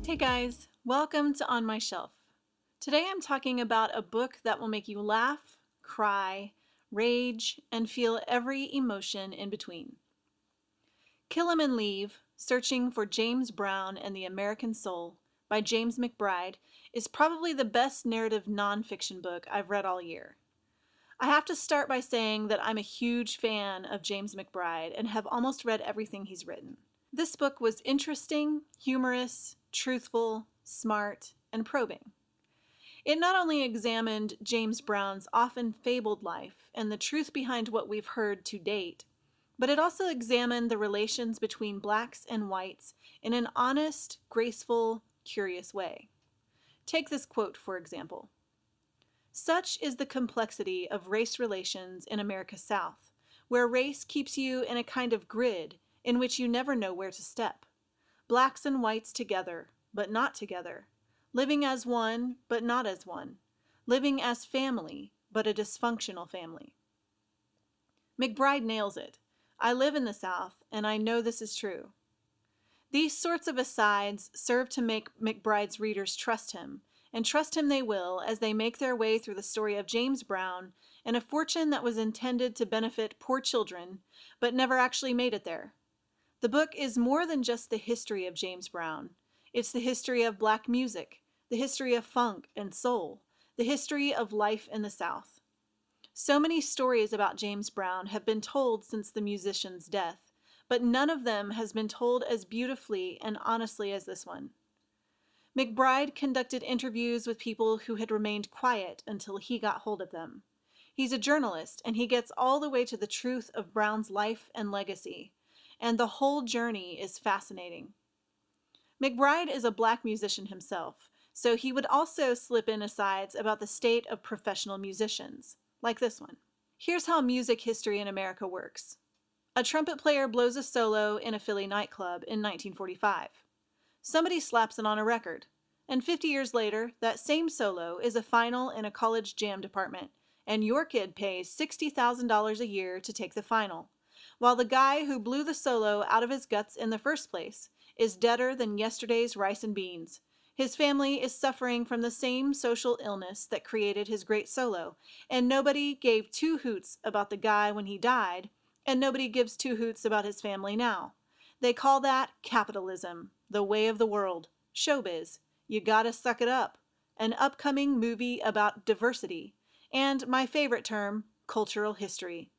Hey guys, welcome to On My Shelf. Today I'm talking about a book that will make you laugh, cry, rage, and feel every emotion in between. Kill 'Em and Leave, Searching for James Brown and the American Soul by James McBride is probably the best narrative nonfiction book I've read all year. I have to start by saying that I'm a huge fan of James McBride and have almost read everything he's written. This book was interesting, humorous, truthful, smart, and probing. It not only examined James Brown's often fabled life and the truth behind what we've heard to date, but it also examined the relations between blacks and whites in an honest, graceful, curious way. Take this quote, for example. "Such is the complexity of race relations in America's South, where race keeps you in a kind of grid in which you never know where to step. Blacks and whites together, but not together. Living as one, but not as one. Living as family, but a dysfunctional family." McBride nails it. I live in the South, and I know this is true. These sorts of asides serve to make McBride's readers trust him, and trust him they will as they make their way through the story of James Brown and a fortune that was intended to benefit poor children, but never actually made it there. The book is more than just the history of James Brown. It's the history of black music, the history of funk and soul, the history of life in the South. So many stories about James Brown have been told since the musician's death, but none of them has been told as beautifully and honestly as this one. McBride conducted interviews with people who had remained quiet until he got hold of them. He's a journalist, and he gets all the way to the truth of Brown's life and legacy, and the whole journey is fascinating. McBride is a black musician himself, so he would also slip in asides about the state of professional musicians, like this one. Here's how music history in America works. A trumpet player blows a solo in a Philly nightclub in 1945. Somebody slaps it on a record, and 50 years later, that same solo is a final in a college jam department, and your kid pays $60,000 a year to take the final, while the guy who blew the solo out of his guts in the first place is deader than yesterday's rice and beans. His family is suffering from the same social illness that created his great solo, and nobody gave two hoots about the guy when he died, and nobody gives two hoots about his family now. They call that capitalism, the way of the world, showbiz. You gotta suck it up. An upcoming movie about diversity, and my favorite term, cultural history.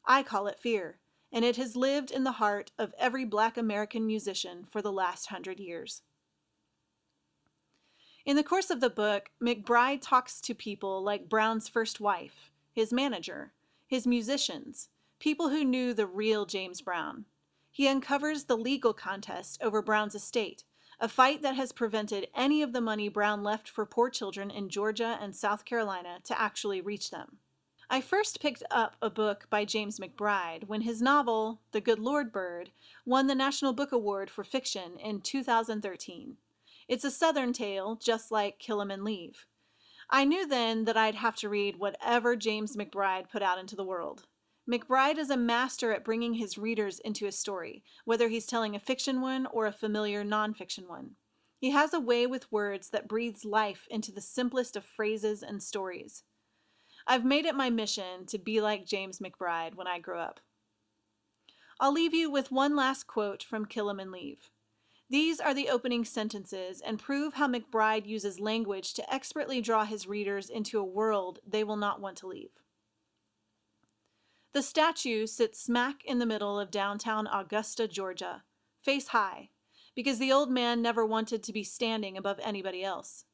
I call it fear, and it has lived in the heart of every black American musician for the last 100 years. In the course of the book, McBride talks to people like Brown's first wife, his manager, his musicians, people who knew the real James Brown. He uncovers the legal contest over Brown's estate, a fight that has prevented any of the money Brown left for poor children in Georgia and South Carolina to actually reach them. I first picked up a book by James McBride when his novel, The Good Lord Bird, won the National Book Award for Fiction in 2013. It's a Southern tale, just like Kill 'Em and Leave. I knew then that I'd have to read whatever James McBride put out into the world. McBride is a master at bringing his readers into a story, whether he's telling a fiction one or a familiar nonfiction one. He has a way with words that breathes life into the simplest of phrases and stories. I've made it my mission to be like James McBride when I grow up. I'll leave you with one last quote from Kill 'Em and Leave. These are the opening sentences and prove how McBride uses language to expertly draw his readers into a world they will not want to leave. The statue sits smack in the middle of downtown Augusta, Georgia, face high, because the old man never wanted to be standing above anybody else.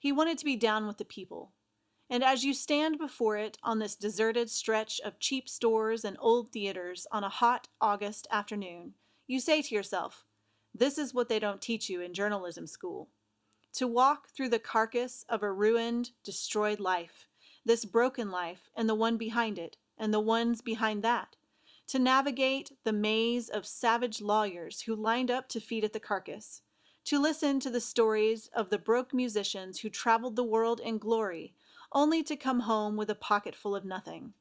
He wanted to be down with the people. And as you stand before it on this deserted stretch of cheap stores and old theaters on a hot August afternoon, you say to yourself, this is what they don't teach you in journalism school. To walk through the carcass of a ruined, destroyed life, this broken life and the one behind it, and the ones behind that. To navigate the maze of savage lawyers who lined up to feed at the carcass. To listen to the stories of the broke musicians who traveled the world in glory, only to come home with a pocket full of nothing.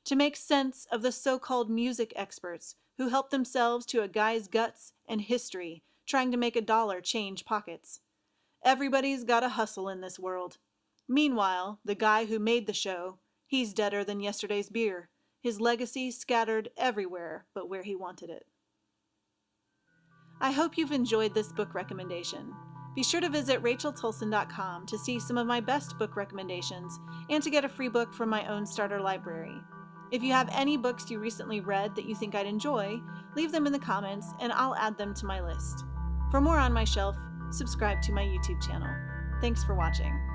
To make sense of the so-called music experts who help themselves to a guy's guts and history trying to make a dollar change pockets. Everybody's got a hustle in this world. Meanwhile, the guy who made the show, he's deader than yesterday's beer. His legacy scattered everywhere but where he wanted it. I hope you've enjoyed this book recommendation. Be sure to visit racheltolson.com to see some of my best book recommendations and to get a free book from my own starter library. If you have any books you recently read that you think I'd enjoy, leave them in the comments and I'll add them to my list. For more On My Shelf, subscribe to my YouTube channel. Thanks for watching.